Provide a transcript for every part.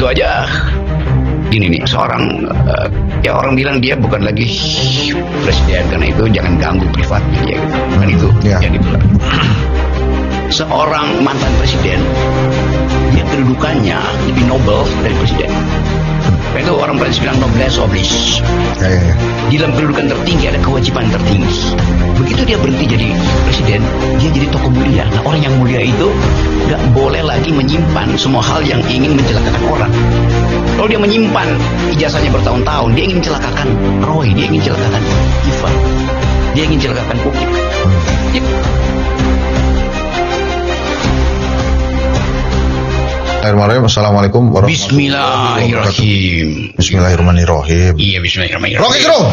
itu aja. Gini nih, seorang ya orang bilang dia bukan lagi presiden karena itu jangan ganggu privatnya ya gitu. Kan itu yang dibilang. Seorang mantan presiden dia kedudukannya lebih nobel dari presiden. Itu orang Prancis bilang noblesse oblige. Di dalam kedudukan tertinggi ada kewajiban tertinggi. Begitu dia berhenti jadi presiden, dia jadi tokoh mulia. Nah, orang yang mulia itu nggak boleh lagi menyimpan semua hal yang ingin mencelakakan orang. Kalau dia menyimpan ijazahnya bertahun-tahun, dia ingin mencelakakan Roy, dia ingin mencelakakan Ivan, dia ingin mencelakakan Pukit. Assalamualaikum warahmatullahi Bismillahirrahmanirrahim. Bismillahirrahmanirrahim. Iya, Bismillahirrahmanirrahim. Rocky Gerung.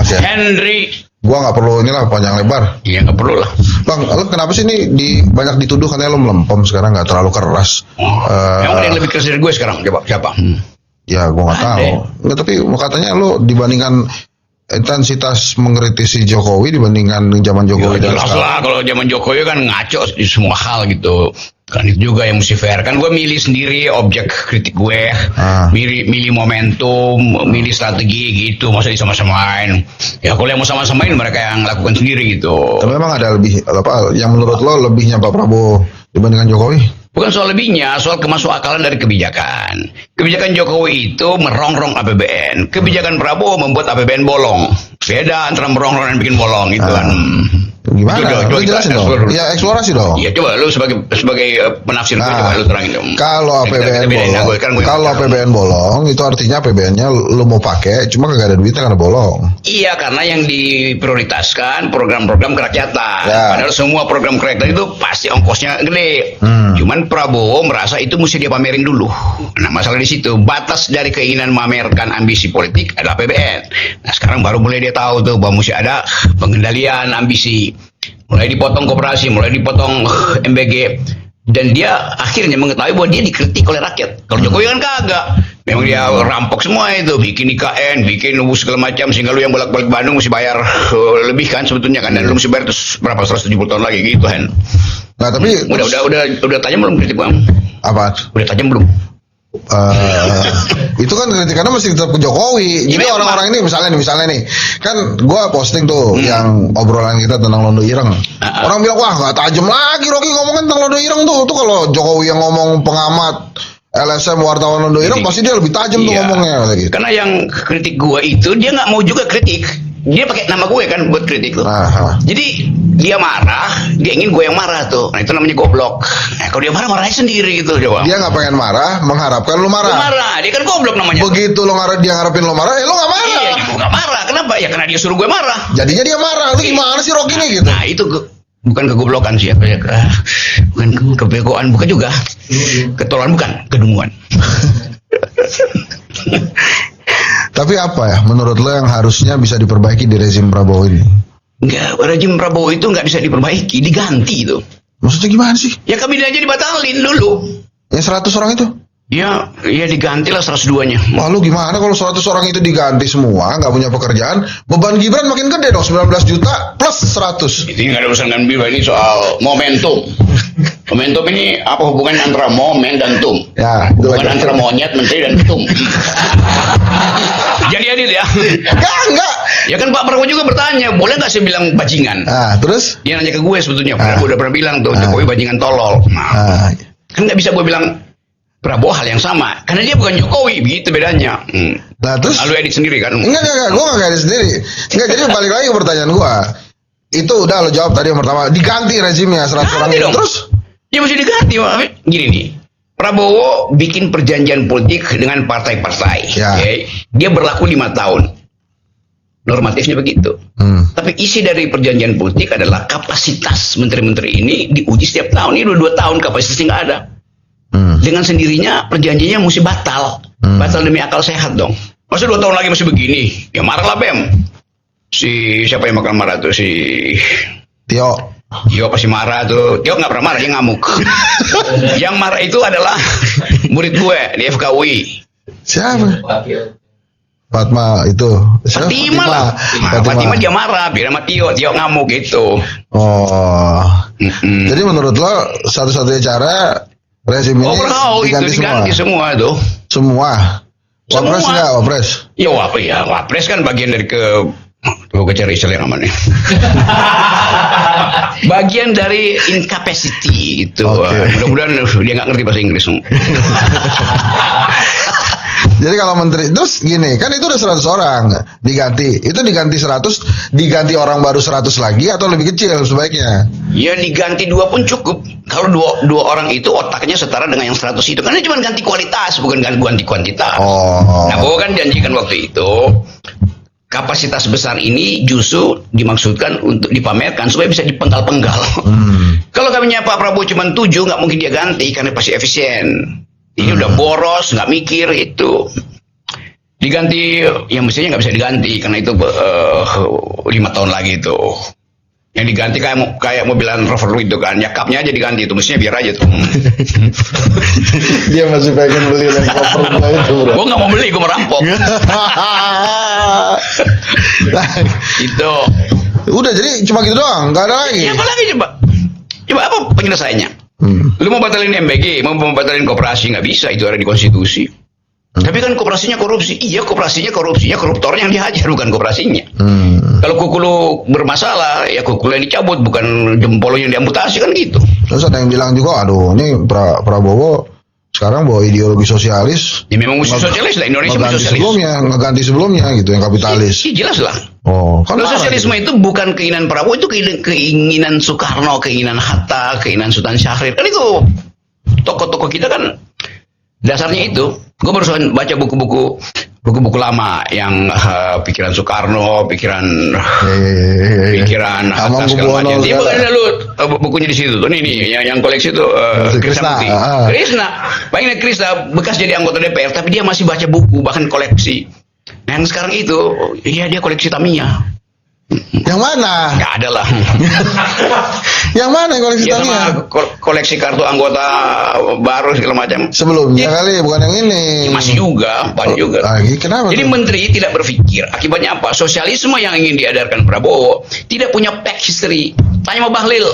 Ya. Henry. Gua nggak perlu inilah panjang lebar. Iya, nggak perlu lah. Bang, lu kenapa sih ini banyak dituduh katanya lu melempem sekarang, nggak terlalu keras? Yang ada yang lebih keras dari gue sekarang, coba siapa? Ya, gua nggak tahu. Nggak, tapi katanya lu dibandingkan intensitas mengkritisi Jokowi dibandingkan zaman Jokowi dan sekarang. Jelas lah, kalau zaman Jokowi kan ngaco di semua hal gitu. Kan itu juga yang mesti fair. Kan gue milih sendiri objek kritik gue, milih momentum, milih strategi gitu. Masa disama-samain? Ya kalau yang mau sama-samain mereka yang lakukan sendiri gitu. Tapi memang ada lebih apa yang menurut lo lebihnya Pak Prabowo dibandingkan Jokowi? Bukan soal lebihnya, soal kemasukakalan dari kebijakan. Kebijakan Jokowi itu merongrong APBN. Kebijakan Prabowo membuat APBN bolong. Beda antara merongrong dan bikin bolong gitu kan. Gimana? Lu jelasin dong. Ya eksplorasi dong. Ya coba lu sebagai penafsir coba lu terangin dong. Kalau APBN bolong, kalau APBN bolong itu artinya APBN-nya lu mau pakai cuma kagak ada duitnya karena bolong. Iya, karena yang diprioritaskan program-program kerakyatan. Padahal semua program kerakyatan itu pasti ongkosnya gede. Cuman Prabowo merasa itu mesti dia pamerin dulu. Nah, masalah di situ batas dari keinginan memamerkan ambisi politik adalah APBN. Nah, sekarang baru mulai dia tahu tuh bahwa mesti ada pengendalian ambisi. Mulai dipotong koperasi, mulai dipotong MBG, dan dia akhirnya mengetahui bahwa dia dikritik oleh rakyat. Kalau Jokowi kan kagak, memang dia rampok semua itu, bikin IKN, bikin segala macam, sehingga lu yang bolak-balik Bandung mesti bayar lebih kan sebetulnya kan, dan lu mesti bayar terus berapa 170 tahun lagi gitu kan. Nah tapi udah tajam belum kritik bang? Apa? Udah tajam belum? Itu kan kritikannya masih tetap ke Jokowi. Jadi orang-orang ini misalnya nih kan gue posting tuh yang obrolan kita tentang Londo Ireng. Orang bilang wah nggak tajam lagi Rocky ngomongin tentang Londo Ireng tuh kalau Jokowi yang ngomong pengamat LSM wartawan Londo Ireng pasti dia lebih tajam tuh ngomongnya gitu. Karena yang kritik gue itu dia nggak mau juga kritik. Dia pakai nama gue kan buat kritik tuh. Jadi dia marah, dia ingin gue yang marah tuh. Nah itu namanya goblok. Nah kalau dia marah-marahnya sendiri gitu coba. Dia nggak pengen marah, mengharapkan lu marah. Lu marah, dia kan goblok namanya. Begitu dia ngarepin lu marah, lu nggak marah. Iya, gue nggak marah. Kenapa? Ya karena dia suruh gue marah. Jadinya dia marah. Lu gimana sih Rocky nih gitu? Nah itu bukan kegoblokan sih ya. Bukan kebegoan, bukan juga. Ketololan bukan, kedunguan. Tapi apa ya menurut lo yang harusnya bisa diperbaiki di rezim Prabowo ini? Enggak, rezim Prabowo itu nggak bisa diperbaiki, diganti itu. Maksudnya gimana sih? Ya kabinetnya dibatalin dulu. Yang 100 orang itu? Ya digantilah 102-nya. Wah lu gimana kalau 100 orang itu diganti semua, nggak punya pekerjaan, beban Gibran makin gede dong, 19 juta plus 100. Itu nggak ada urusan dengan Gibran, ini soal momentum. Momentum ini apa hubungan antara momen dan tum? Ya, bukan antara monyet, menteri dan tum. Jadi adil ya? Enggak. Ya kan Pak Prabowo juga bertanya, boleh nggak saya bilang bajingan? Terus? Dia nanya ke gue sebetulnya, gue udah pernah bilang tuh, Jokowi bajingan tolol. Kan nggak bisa gue bilang Prabowo hal yang sama, karena dia bukan Jokowi, begitu bedanya. Nah terus? Lalu edit sendiri kan? Enggak, gue nggak edit sendiri. Enggak, jadi balik lagi ke pertanyaan gue. Itu udah lo jawab tadi yang pertama, diganti rezimnya 100 orang itu. Terus? Ya mesti diganti, gini nih. Prabowo bikin perjanjian politik dengan partai-partai. Okay? Dia berlaku 5 tahun. Normatifnya begitu. Tapi isi dari perjanjian politik adalah kapasitas menteri-menteri ini diuji setiap tahun. Ini udah 2 tahun kapasitasnya nggak ada. Dengan sendirinya perjanjiannya mesti batal. Batal demi akal sehat dong. Masa 2 tahun lagi masih begini? Ya marahlah BEM. Siapa yang bakal marah tuh? Si Tio pasti marah tuh. Tio nggak pernah marah, dia ngamuk. Yang marah itu adalah murid gue di FKUI. Siapa? Fatma itu. Fatima lah. Fatima dia marah, biar sama Tio ngamuk gitu. Jadi menurut lo satu-satunya cara Rezim ini Overhaul itu diganti semua tuh. Semua. Wapres enggak, Wapres? Ya Wapres kan bagian dari gue cari istilah yang aman nih. Bagian dari incapacity itu. Mudah-mudahan dia nggak ngerti bahasa Inggris. Jadi kalau menteri terus gini, kan itu udah 100 orang diganti. Itu diganti 100, diganti orang baru 100 lagi atau lebih kecil sebaiknya? Ya diganti 2 pun cukup. Kalau dua orang itu otaknya setara dengan yang 100 itu. Karena cuma ganti kualitas, bukan ganti kuantitas. Nah, Prabowo kan janjikan waktu itu kapasitas besar ini justru dimaksudkan untuk dipamerkan supaya bisa dipenggal-penggal. Kalau kabinetnya Pak Prabowo cuma 7, nggak mungkin dia ganti karena pasti efisien. Ini udah boros, nggak mikir itu. Diganti, yang mestinya nggak bisa diganti karena itu 5 tahun lagi itu. Yang diganti kayak mobilan Rover itu kan, nyakapnya aja diganti itu, mestinya biar aja tuh. Dia masih pengen beli yang Rover itu, bro. Gue nggak mau beli, gue merampok. Itu. Udah, jadi cuma gitu doang, nggak ada lagi. Ya apa lagi coba? Coba apa penyelesaiannya? Lu mau batalin MBG, mau batalin koperasi, nggak bisa, itu ada di konstitusi. Tapi kan koperasinya korupsi. Iya, koperasinya korupsinya, koruptornya yang dihajar, bukan koperasinya. Kalau kuku lu bermasalah, ya kuku lu yang dicabut, bukan jempol yang diamputasi, kan gitu. Terus ada yang bilang juga, aduh ini Prabowo sekarang bawa ideologi sosialis. Ya memang musuh sosialis lah, Indonesia musuh sosialis. Ngeganti sebelumnya gitu, yang kapitalis. Iya, jelas lah. Kan sosialisme itu bukan keinginan Prabowo, itu keinginan Soekarno, keinginan Hatta, keinginan Sultan Syahrir. Kan itu tokoh-tokoh kita kan dasarnya itu. Gue baru baca buku-buku lama yang pikiran Soekarno, pikiran Hatta segala macam. Dia bukan ada bukunya di situ tuh. Nih yang koleksi itu Krishna. Bayangin Krishna bekas jadi anggota DPR, tapi dia masih baca buku, bahkan koleksi. Nah, yang sekarang itu, dia koleksi Tamiya. Yang mana? Gak ada lah. Yang mana yang koleksi Tamiya? Koleksi kartu anggota baru segala macam. Sebelumnya kali, bukan yang ini. Masih juga, banyak juga. Kenapa? Jadi menteri tidak berpikir. Akibatnya apa? Sosialisme yang ingin diadarkan Prabowo tidak punya back history. Tanya sama Bahlil.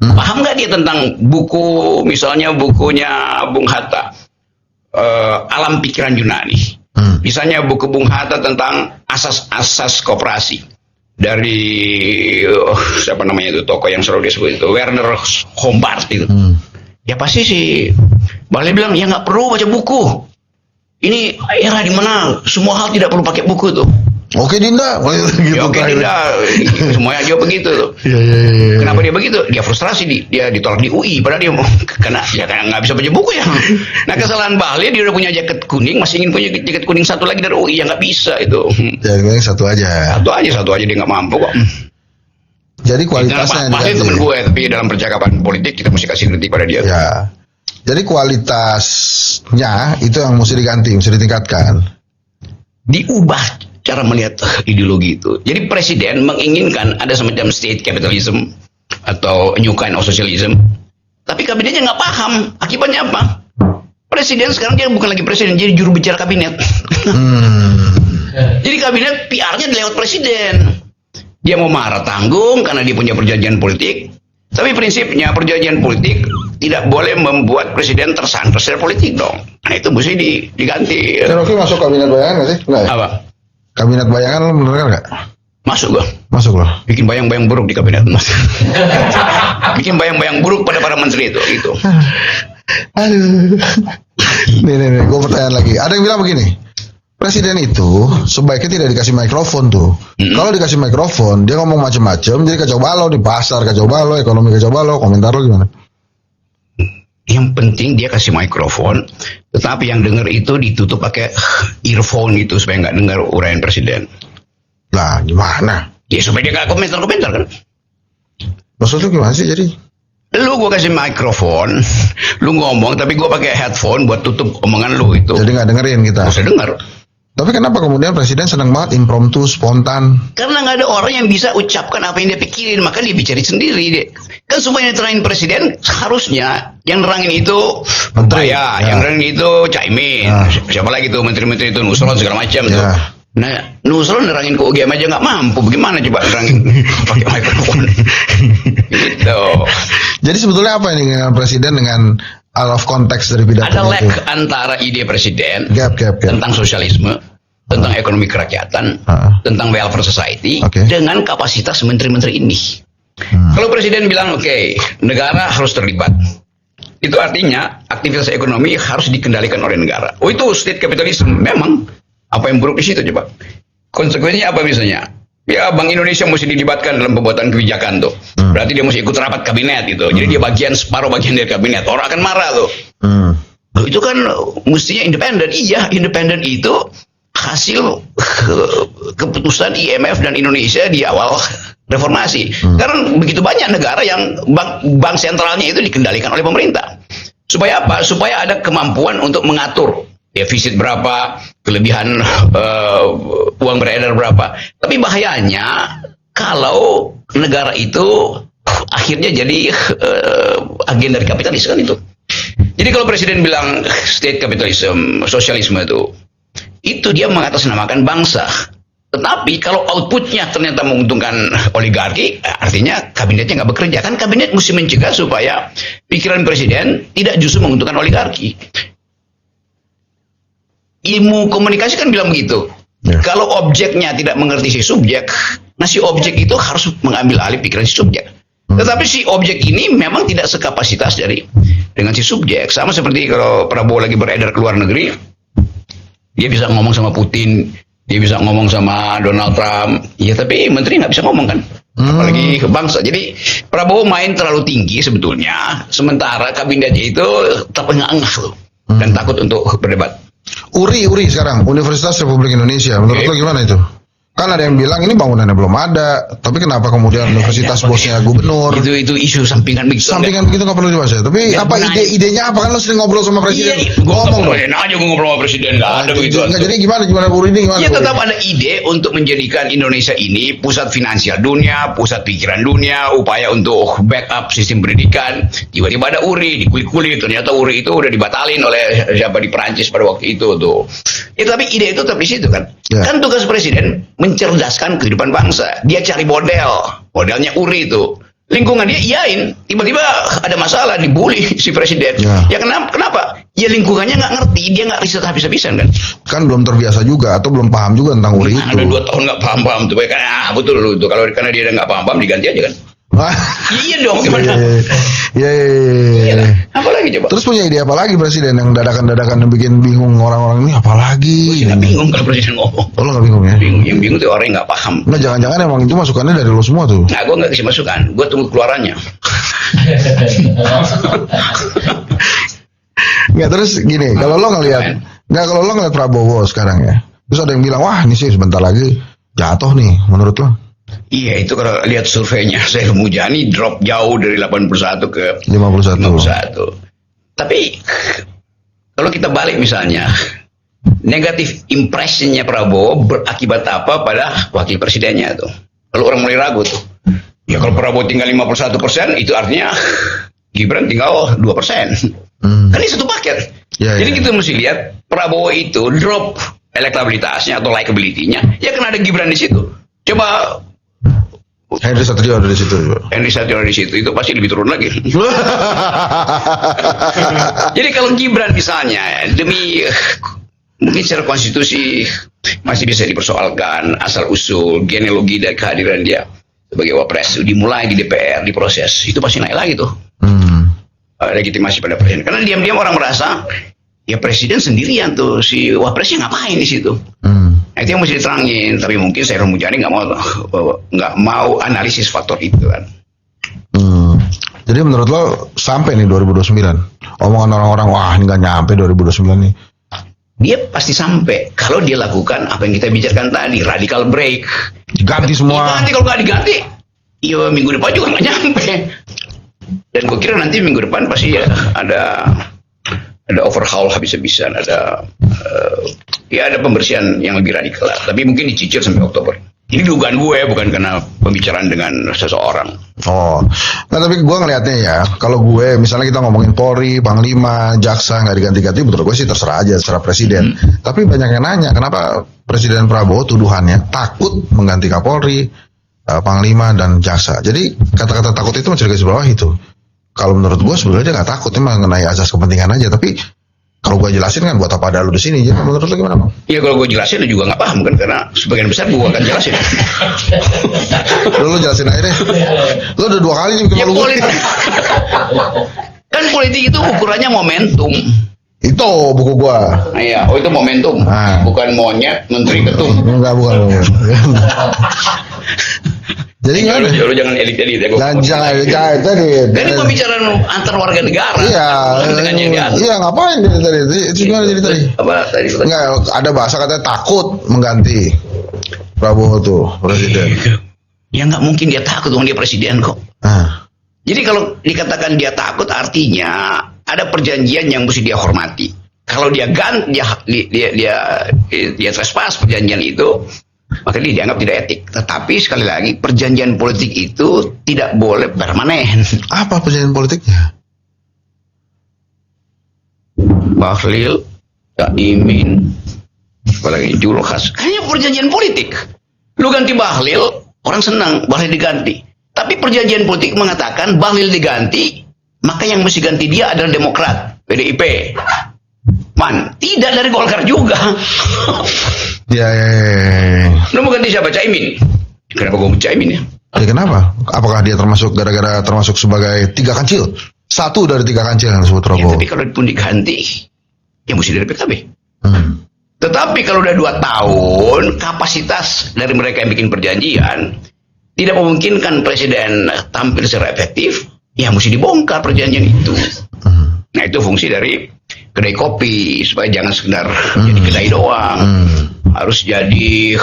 Paham nggak dia tentang buku, misalnya bukunya Bung Hatta, Alam Pikiran Yunani. Misalnya buku Bung Hatta tentang asas-asas koperasi. Dari siapa namanya itu tokoh yang selalu disebut itu Werner Hombart itu. Ya pasti sih Bahlil bilang ya nggak perlu baca buku. Ini era di mana semua hal tidak perlu pakai buku tuh. Oke Dinda, gitu. Ya, oke Dinda, semuanya dia begitu tuh. Kenapa dia begitu? Dia frustrasi, dia ditolak di UI, padahal dia mau karena nggak bisa baca buku ya. Nah kesalahan Bahlil, dia udah punya jaket kuning, masih ingin punya jaket kuning satu lagi dari UI, yang nggak bisa itu. Jaket kuning satu aja dia nggak mampu kok. Jadi kualitasnya Bahlil temen gue, tapi dalam percakapan politik kita mesti kasih kritik pada dia. Ya. Jadi kualitasnya itu yang mesti diganti, mesti ditingkatkan. Diubah cara melihat ideologi itu. Jadi presiden menginginkan ada semacam state capitalism atau new kind of socialism, tapi kabinetnya nggak paham. Akibatnya apa? Presiden sekarang dia bukan lagi presiden, jadi juru bicara kabinet. Jadi kabinet PR-nya lewat presiden. Dia mau marah tanggung karena dia punya perjanjian politik, tapi prinsipnya perjanjian politik tidak boleh membuat presiden tersandra secara politik dong. Nah itu mesti diganti. Rocky masuk kabinet bayangan nggak sih? Nggak ya? Apa? Kabinet bayangan lo bener nggak? Masuk gua. Masuk loh. Bikin bayang-bayang buruk di kabinet. Bikin bayang-bayang buruk pada para menteri itu. Aduh. Nih, gue pertanyaan lagi. Ada yang bilang begini. Presiden itu sebaiknya tidak dikasih mikrofon tuh. Kalau dikasih mikrofon, dia ngomong macam-macam, jadi kacau balau di pasar, kacau balau, ekonomi kacau balau. Komentar lo gimana? Yang penting dia kasih mikrofon, tetapi yang dengar itu ditutup pakai earphone itu supaya nggak dengar uraian presiden. Lah gimana? Ya supaya dia nggak komentar kan? Maksud lu gimana sih jadi? Lu gua kasih mikrofon, lu ngomong tapi gua pakai headphone buat tutup omongan lu itu. Jadi nggak dengerin kita. Bisa dengar. Tapi kenapa kemudian presiden senang banget impromptu, spontan? Karena nggak ada orang yang bisa ucapkan apa yang dia pikirin, maka dia bicara sendiri deh. Kan semua yang diterangin presiden harusnya yang nerangin itu menteri ya, yang nerangin itu Caimin, siapa lagi tuh menteri-menteri itu Nusron segala macam tuh. Nah Nusron nerangin ke UGM aja nggak mampu, bagaimana coba nerangin pakai mikrofon? Gitu. Jadi sebetulnya apa ini dengan presiden dengan out of konteks dari pidato Ada lag itu. antara ide presiden Gap. tentang sosialisme, tentang ekonomi kerakyatan, tentang welfare society, dengan kapasitas menteri-menteri ini. Kalau presiden bilang oke, negara harus terlibat, itu artinya aktivitas ekonomi harus dikendalikan oleh negara. Oh, itu state capitalism. Memang apa yang buruk di situ coba? Konsekuensinya apa misalnya? Ya, Bank Indonesia mesti dilibatkan dalam pembuatan kebijakan tuh. Berarti dia mesti ikut rapat kabinet gitu. Jadi dia separuh bagian dari kabinet. Orang akan marah tuh. Loh, itu kan mestinya independen. Iya, independen itu hasil keputusan IMF dan Indonesia di awal reformasi. Karena begitu banyak negara yang bank sentralnya itu dikendalikan oleh pemerintah. Supaya apa? Supaya ada kemampuan untuk mengatur defisit berapa, kelebihan uang beredar berapa. Tapi bahayanya kalau negara itu akhirnya jadi agen dari kapitalis kan itu. Jadi kalau presiden bilang state capitalism, sosialisme itu dia mengatasnamakan bangsa. Tetapi kalau outputnya ternyata menguntungkan oligarki, artinya kabinetnya nggak bekerja. Kan kabinet mesti mencegah supaya pikiran presiden tidak justru menguntungkan oligarki. Ilmu komunikasi kan bilang begitu. Kalau objeknya tidak mengerti si subjek, nah si objek itu harus mengambil alih pikiran si subjek. Tetapi si objek ini memang tidak sekapasitas dengan si subjek. Sama seperti kalau Prabowo lagi beredar ke luar negeri, dia bisa ngomong sama Putin, dia bisa ngomong sama Donald Trump, ya tapi menteri nggak bisa ngomong kan, apalagi ke bangsa. Jadi Prabowo main terlalu tinggi sebetulnya, sementara kabinetnya itu terengah-engah loh, dan takut untuk berdebat. URI sekarang Universitas Republik Indonesia, menurut lo gimana itu? Kan ada yang bilang ini bangunannya belum ada, tapi kenapa kemudian universitas bosnya gubernur? Itu isu sampingan begitu. Sampingan begitu nggak perlu dibahas ya. Tapi apa idenya apa, kan lo sering ngobrol sama presiden? Ngomong dong. Aja gue ngobrol sama presiden nggak ada begitu. Jadi gimana URI ini gimana? Ya tetap ada ide untuk menjadikan Indonesia ini pusat finansial dunia, pusat pikiran dunia, upaya untuk backup sistem pendidikan. Tiba-tiba ada URI, dikulik-kulik, ternyata URI itu udah dibatalin oleh siapa di Perancis pada waktu itu tuh. Ya tapi ide itu tetap di situ kan. Kan tugas presiden mencerdaskan kehidupan bangsa. Dia cari modelnya URI itu. Lingkungan dia iyain, tiba-tiba ada masalah, dibully si presiden. Ya kenapa? Ya lingkungannya nggak ngerti, dia nggak riset habis-habisan kan. Kan belum terbiasa juga atau belum paham juga tentang URI itu. Ada 2 tahun nggak paham tuh, kan betul itu. Kalau karena dia nggak paham diganti aja kan. Iya dong, gimana? Iya. Apalagi coba? Terus punya ide apa lagi presiden yang dadakan-dadakan yang bikin bingung orang-orang ini, apalagi? Nggak bingung kalau presiden ngomong. Oh, lo nggak bingung ya? Yang bingung tuh orang yang nggak paham. Nah, jangan-jangan emang itu masukannya dari lo semua tuh? Nah, gue nggak kasih masukan, gue tunggu keluarannya. Nggak, terus gini, kalau lo ngeliat Prabowo sekarang ya, terus ada yang bilang, wah ini sih sebentar lagi jatuh nih, menurut lo? Iya, itu kalau lihat surveinya Saiful Mujani drop jauh dari 81 ke 51. Tapi kalau kita balik misalnya, negatif impressionnya Prabowo berakibat apa pada wakil presidennya tuh. Kalau orang mulai ragu tuh, ya kalau Prabowo tinggal 51%, itu artinya Gibran tinggal 2%. Kan ini satu paket. Jadi kita mesti lihat Prabowo itu drop elektabilitasnya atau likability-nya, ya kan ada Gibran di situ. Coba Henry Satrio ada di situ. Itu pasti lebih turun lagi. Jadi kalau Gibran misalnya mungkin secara konstitusi masih bisa dipersoalkan asal usul genealogi dari kehadiran dia sebagai wapres dimulai di DPR, diproses, itu pasti naik lagi tuh. Legitimasi pada presiden. Karena diam-diam orang merasa ya presiden sendirian tuh, si wapresnya ngapain di situ. Nah, itu yang mesti diterangin, tapi mungkin Saiful Mujani nggak mau analisis faktor itu kan. Jadi menurut lo sampai nih 2029? Omongan orang-orang, wah ini nggak nyampe 2029 nih. Dia pasti sampai kalau dia lakukan apa yang kita bicarakan tadi, radical break. Diganti semua. Diganti, kalau nggak diganti, ya minggu depan juga nggak nyampe. Dan gue kira nanti minggu depan pasti ya ada overhaul habis-habisan, ada pembersihan yang lebih radikal, tapi mungkin dicicil sampai Oktober. Ini dugaan gue, bukan karena pembicaraan dengan seseorang. Oh, nah tapi gue ngelihatnya ya, kalau gue misalnya kita ngomongin Polri, Panglima, Jaksa nggak diganti-ganti, betul gue sih terserah aja secara presiden. Tapi banyak yang nanya kenapa Presiden Prabowo tuduhannya takut mengganti Kapolri, Panglima dan Jaksa. Jadi kata-kata takut itu mencurigai bawah itu. kalau menurut gue sebenarnya dia nggak takut, emang mengenai azas kepentingan aja. Tapi kalau gue jelasin kan buat apa ada lu di sini. Jadi menurut lu gimana, Bang? Iya, kalau gue jelasin lu juga nggak paham kan, karena sebagian besar gue akan jelasin. Lu jelasin aja deh. Lu udah 2 kali nih bikin Ya, malu gue. politik. Kan politik itu ukurannya momentum. Itu buku gua. Nah, iya, oh itu momentum, bukan monyet menteri ketum. Enggak, bukan. Jadi gimana? Lu jangan elit-elit ya. Jangan tadi. Ini pembicaraan antar warga negara. Iya. Iya, ngapain dia tadi? Itu gimana jadi tadi? Apa tadi? Enggak, ada bahasa katanya takut mengganti Prabowo tuh presiden. Ya nggak mungkin dia takut, dong, dia presiden kok. Jadi kalau dikatakan dia takut, artinya ada perjanjian yang mesti dia hormati. Kalau dia ganti, dia trespass perjanjian itu, maka dia dianggap tidak etik. Tetapi sekali lagi, perjanjian politik itu tidak boleh permanen. Apa perjanjian politiknya? Bahlil, Caimin, apalagi Julhas, hanya perjanjian politik. Lu ganti Bahlil, orang senang Bahlil diganti. Tapi perjanjian politik mengatakan Bahlil diganti, maka yang mesti ganti dia adalah Demokrat, PDIP. Tidak dari Golkar juga. Ya. Lu mau ganti siapa? Caimin. Kenapa gue Caimin ya? Ya kenapa? Apakah dia termasuk sebagai 3 kancil? 1 dari 3 kancil yang disebut Prabowo. Ya, tapi kalau pun diganti, ya mesti dari PKB. Tetapi kalau udah 2 tahun, kapasitas dari mereka yang bikin perjanjian tidak memungkinkan presiden tampil secara efektif, ya mesti dibongkar perjanjian itu. Nah, itu fungsi dari kedai kopi, supaya jangan sekedar jadi kedai doang. Harus jadi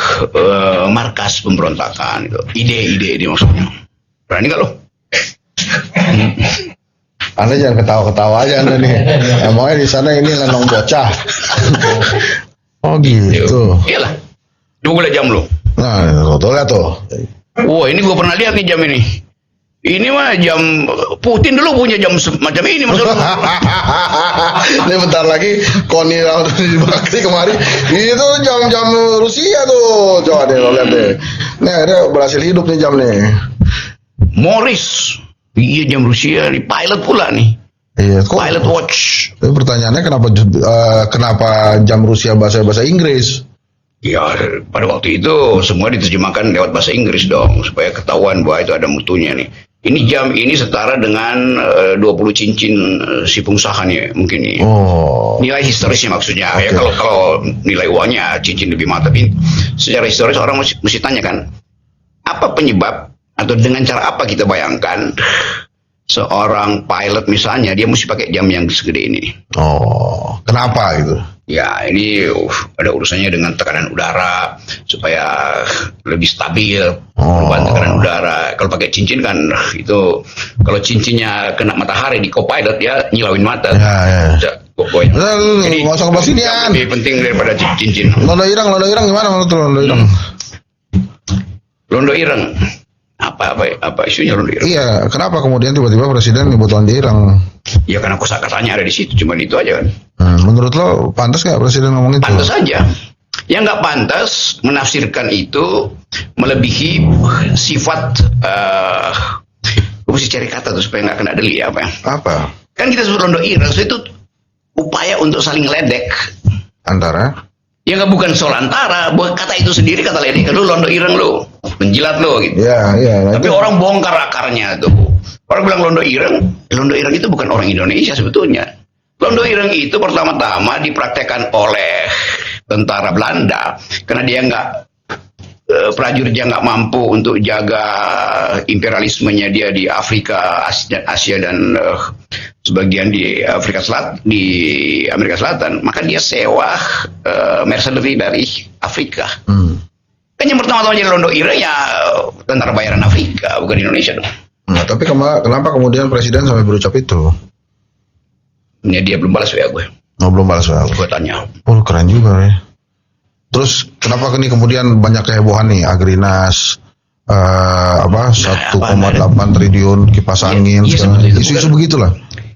markas pemberontakan. Gitu. Ide-ide ini maksudnya. Berani nggak lo? Anda jangan ketawa-ketawa aja Anda nih. Emangnya di sana ini lenong bocah. Oh gitu. Iyalah. Coba gue lihat jam lo. Nah, tuh lihat tuh. Wah, ini gue pernah lihat nih jam ini. Ini mah jam Putin dulu punya jam macam ini maksudnya. Ini bentar lagi Koni Bakri kemarin. Itu jam-jam Rusia tuh. Coba deh lo lihat deh. Nih dia berhasil hidup nih jam nih. Morris. Iya, jam Rusia nih, pilot pula nih. Iya, kok Pilot watch. Tapi pertanyaannya kenapa jam Rusia bahasa Inggris? Ya, pada waktu itu semua diterjemahkan lewat bahasa Inggris dong, supaya ketahuan bahwa itu ada mutunya nih. Ini jam ini setara dengan 20 cincin si pengusaha nih mungkin nih. Oh. Nilai historisnya maksudnya. Okay. Ya kalau nilai uangnya cincin lebih mahal, tapi secara historis orang mesti tanya kan, apa penyebab atau dengan cara apa kita bayangkan seorang pilot misalnya dia mesti pakai jam yang segede ini. Oh, kenapa gitu? Ya, ini ada urusannya dengan tekanan udara supaya lebih stabil perubahan tekanan udara. Kalau pakai cincin kan itu, kalau cincinnya kena matahari di co-pilot ya nyilauin mata. Ya. Jadi nggak usah ngebahas inian. Lebih penting daripada cincin. Londo ireng gimana menurut Londo ireng? Londo ireng. Apa isunya Londo ireng? Iya, kenapa kemudian tiba-tiba presiden nyebut Londo ireng? Ya karena kosakatanya ada di situ, cuma itu aja kan. Menurut lo pantas nggak presiden ngomong itu? Pantas saja. Yang nggak pantas menafsirkan itu melebihi sifat. Gue mesti cari kata tuh supaya nggak kena deli apa? Kan kita sebut Londo ireng itu upaya untuk saling ledek antara. Ya nggak, bukan soal antara, kata itu sendiri kata ledek. Lu Londo ireng lu, menjilat lu gitu. Iya. Tapi orang bongkar akarnya tuh. Orang bilang Londo ireng itu bukan orang Indonesia sebetulnya. Londo ireng itu pertama-tama dipraktekkan oleh tentara Belanda karena dia prajuritnya nggak mampu untuk jaga imperialismenya dia di Afrika, Asia dan sebagian di Amerika Selatan. Maka dia sewa mercenary dari Afrika. Kan yang pertama-tama jadi Londo ireng ya tentara bayaran Afrika, bukan Indonesia dong. Nah, tapi kenapa kemudian presiden sampai berucap itu? Ya dia belum balas WA gue. Oh, belum balas WA. Gue tanya. Oh, keren juga ya. Terus kenapa ini kemudian banyak kehebohan nih Agrinas 1,8 triliun kipas angin isu-isu begitulah.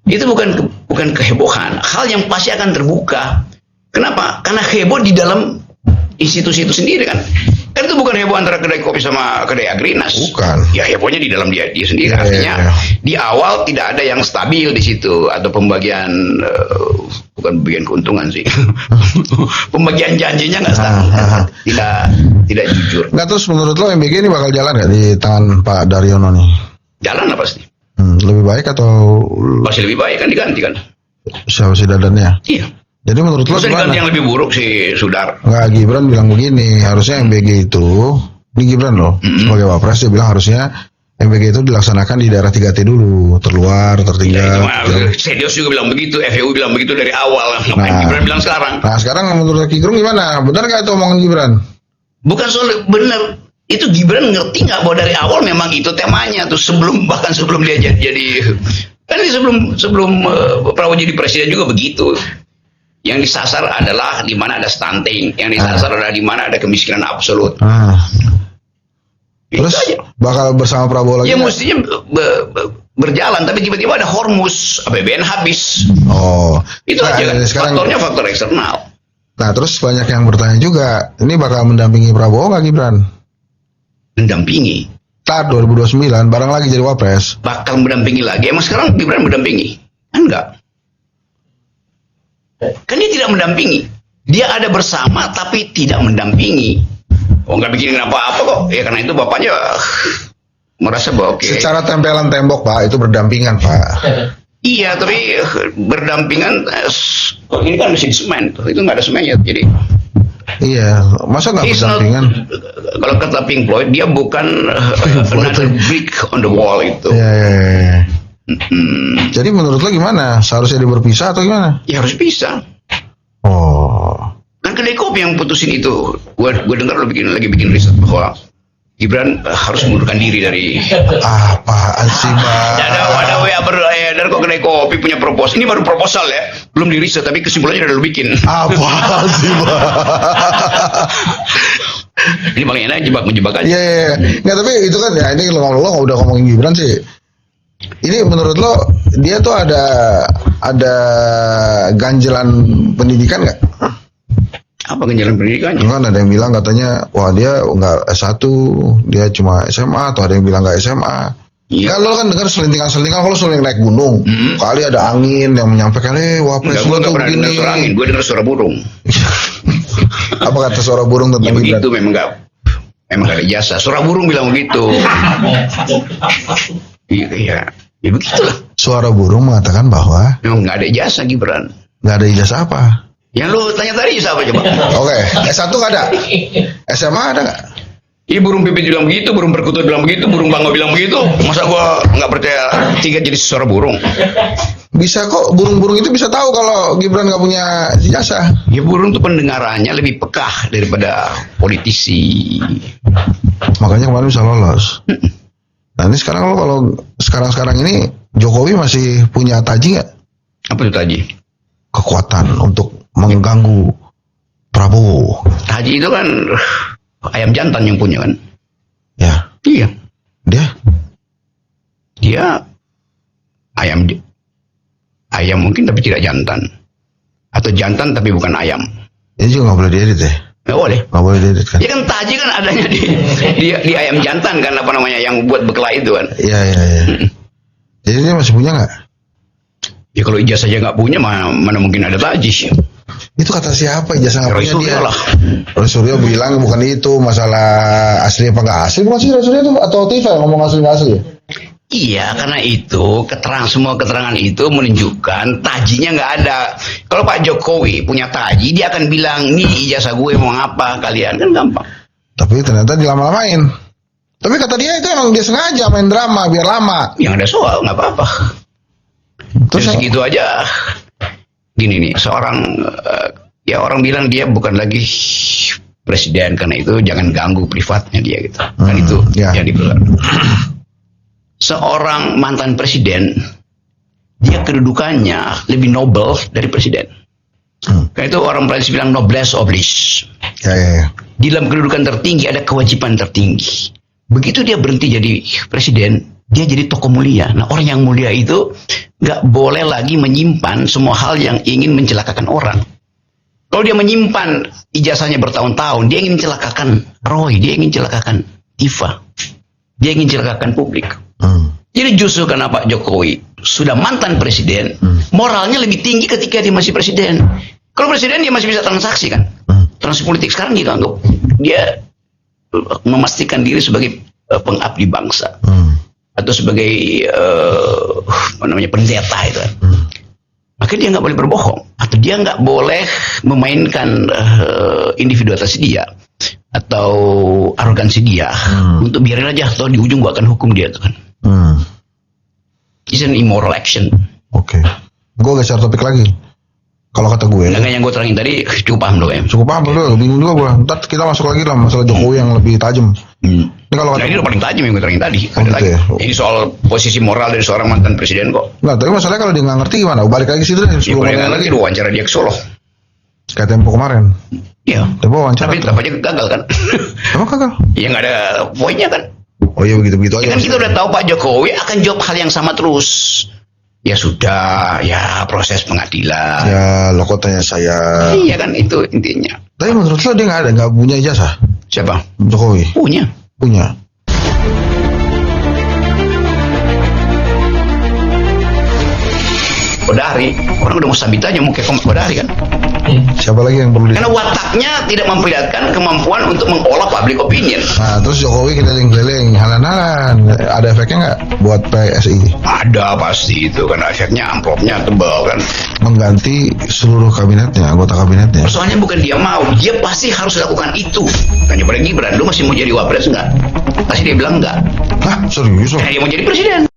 Itu bukan kehebohan, hal yang pasti akan terbuka. Kenapa? Karena heboh di dalam institusi itu sendiri kan itu bukan heboh antara kedai kopi sama kedai Agrinas. Bukan. Ya hebohnya di dalam dia sendiri. Ya, Artinya ya. di awal tidak ada yang stabil di situ atau pembagian bukan pembagian keuntungan sih. Pembagian janjinya nggak stabil. Tidak jujur. Nggak, terus menurut lo MBG ini bakal jalan nggak di tangan Pak Daryono nih? Jalan lah pasti. Lebih baik atau Masih lebih baik kan diganti kan? siapa sih Dadannya? Iya. Jadi menurut lo Masa diganti gimana? yang lebih buruk sih, Sudar. Nggak, Gibran bilang begini, harusnya MBG itu, ini Gibran loh, sebagai Wapres dia bilang harusnya MBG itu dilaksanakan di daerah 3T dulu, terluar, Ya, tertinggal. Serius juga bilang begitu, FEU bilang begitu dari awal. Ngapain Nah. Gibran bilang sekarang? Nah sekarang menurut Ki Gerung gimana? Benar nggak itu omongan Gibran? Bukan soal benar. Itu Gibran ngerti nggak bahwa dari awal memang itu temanya tuh bahkan sebelum dia jadi kan ini sebelum Prabowo jadi presiden juga begitu. Yang disasar adalah di mana ada stunting, yang disasar adalah di mana ada kemiskinan absolut. Itu Terus aja. bakal bersama Prabowo lagi Ya nggak? mestinya berjalan, tapi tiba-tiba ada Hormuz, APBN habis. Oh, Itu nah, aja kan. dari sekarang. Faktornya faktor eksternal. Nah terus banyak yang bertanya juga, ini bakal mendampingi Prabowo nggak Gibran? Mendampingi. Tar 2029 bareng lagi jadi Wapres. Bakal mendampingi lagi. Emang sekarang Gibran mendampingi? Enggak. Kan dia tidak mendampingi. Dia ada bersama tapi tidak mendampingi. Oh nggak bikin apa-apa kok. Ya karena itu bapaknya merasa bahwa oke. Secara tempelan tembok Pak, itu berdampingan Pak. Iya tapi berdampingan. Ini kan mesin semen. Itu nggak ada semennya. Jadi Iya, masa nggak he's not- berdampingan? kalau kata Pink Floyd dia bukan another brick on the wall itu. Ya. Jadi menurut lo gimana? Seharusnya dia berpisah atau gimana? Ya harus bisa. Oh, Kan kedai kopi yang putusin itu. Gue dengar lo lagi bikin riset bahwa Gibran harus mengundurkan diri dari. apaan sih Bang? Ada WA beredar kok kedai kopi punya proposal. Ini baru proposal ya, belum di riset tapi kesimpulannya udah lo bikin. Apaan sih Bang? Ini Bang Ena jebak-menjebak aja. Iya. Nggak, tapi itu kan ya ini lo udah ngomongin Gibran sih. Ini menurut lo dia tuh ada ganjelan pendidikan nggak? Apa ganjalan pendidikannya? Kan ada yang bilang katanya wah dia nggak S1, dia cuma SMA, atau ada yang bilang nggak SMA. Iya. Kan lo kan dengar selintingan kalau sering naik gunung, kali ada angin yang menyampaikan Enggak, Wapres gue lo nggak tuh pernah dengar begini. suara angin. Gue dengar suara burung. Apa kata suara burung Ya tentang Gibran? begitu memang gak ada jasa. Suara burung bilang begitu. Iya, ya begitulah. Suara burung mengatakan bahwa Memang nggak ada jasa Gibran. nggak ada ijazah apa? Yang lu tanya tadi siapa coba? Oke, S1 nggak ada, SMA ada nggak? Iya burung pipit bilang begitu, burung perkutut bilang begitu, burung bangau bilang begitu. Masa gua nggak percaya tiga jadi suara burung? Bisa kok, burung-burung itu bisa tahu kalau Gibran nggak punya ijazah. Ya burung tuh pendengarannya lebih pekah daripada politisi. Makanya kemarin bisa lolos. Nah ini sekarang lo kalau sekarang ini Jokowi masih punya taji nggak? Apa itu Taji? Kekuatan untuk mengganggu Prabowo. Taji itu kan ayam jantan yang punya kan? Ya, Iya. dia Ayam mungkin tapi tidak jantan. Atau jantan tapi bukan ayam. ini juga nggak boleh diedit ya? Nggak boleh. Nggak boleh diedit kan? Ya kan Taji kan adanya di ayam jantan kan apa namanya yang buat bekla itu kan. Iya. Jadi dia masih punya nggak? Ya kalau ijazah saja nggak punya mana mungkin ada Taji. Itu kata siapa ijazah nggak Roy punya Suryo dia? lah. Roy Suryo bilang bukan itu masalah asli apa nggak asli, bukan sih Roy Suryo itu atau TV ngomong asli nggak asli? Iya karena itu semua keterangan itu menunjukkan tajinya nggak ada. Kalau Pak Jokowi punya taji dia akan bilang nih ijazah gue mau ngapa kalian kan gampang. Tapi ternyata dilama-lamain. Tapi kata dia itu emang dia sengaja main drama biar lama. Yang ada soal nggak apa-apa. Terus Terus segitu aja. Gini nih seorang ya orang bilang dia bukan lagi presiden karena itu jangan ganggu privatnya dia gitu. Kan itu ya. yang dibilang. Seorang mantan presiden dia kedudukannya lebih nobel dari presiden. Karena itu orang Prancis bilang noblesse oblige. Ya. Di dalam kedudukan tertinggi ada kewajiban tertinggi. Begitu dia berhenti jadi presiden, dia jadi tokoh mulia. Nah orang yang mulia itu nggak boleh lagi menyimpan semua hal yang ingin mencelakakan orang. Kalau Kalau dia menyimpan ijazahnya bertahun-tahun, dia ingin celakakan Roy, dia ingin celakakan Iva, dia ingin celakakan publik. Jadi justru karena Pak Jokowi sudah mantan presiden, moralnya lebih tinggi ketika dia masih presiden. Kalau presiden dia masih bisa transaksi kan, transaksi politik. Sekarang dia anggap dia memastikan diri sebagai pengabdi bangsa atau sebagai pendeta itu kan. Maka dia nggak boleh berbohong atau dia nggak boleh memainkan individualitas dia atau arogansi dia untuk biarin aja atau di ujung gua akan hukum dia tuh kan. It's an immoral action. Oke. Gue agak share topik lagi. Kalau kata gue. Dengan yang gue terangin tadi cukup paham loh ya. Cukup paham loh. Bingung juga gue. Ntar kita masuk lagi lah masalah Jokowi yang lebih tajam. Ini kalau ini udah paling tajam yang gue terangin tadi. Ada gitu lagi. ya? Ini soal posisi moral dari seorang mantan presiden kok. Nah, tapi masalahnya kalau dia nggak ngerti gimana? Balik lagi situ deh. Ya, kalau dia nggak ngerti wawancara dia ke Solo. Kayak Tempo kemarin. Iya. Tempo wawancara. Tapi tetap aja gagal kan? Emang gagal? Ya nggak ada poinnya kan? Oh iya begitu-begitu aja. Ya kan kita udah tahu Pak Jokowi akan jawab hal yang sama terus. Ya sudah, ya proses pengadilan. Ya lo kok tanya saya. Iya kan itu intinya. Tapi menurut lo dia nggak punya ijazah? Siapa? Jokowi. Punya. Kodari, orang udah mau sabit aja mau kayak Kodari kan. Siapa lagi yang perlu Karena wataknya tidak memperlihatkan kemampuan untuk mengolah public opinion. Nah, terus Jokowi keliling-keliling, halan-halan, ada efeknya nggak buat PSI? Ada pasti itu kan efeknya, amplopnya tebal kan. Mengganti seluruh kabinetnya, anggota kabinetnya. Soalnya bukan dia mau, dia pasti harus lakukan itu. Tanya pada Gibran, lu masih mau jadi wapres nggak? Pasti dia bilang nggak. Hah, serius loh? Karena dia mau jadi presiden.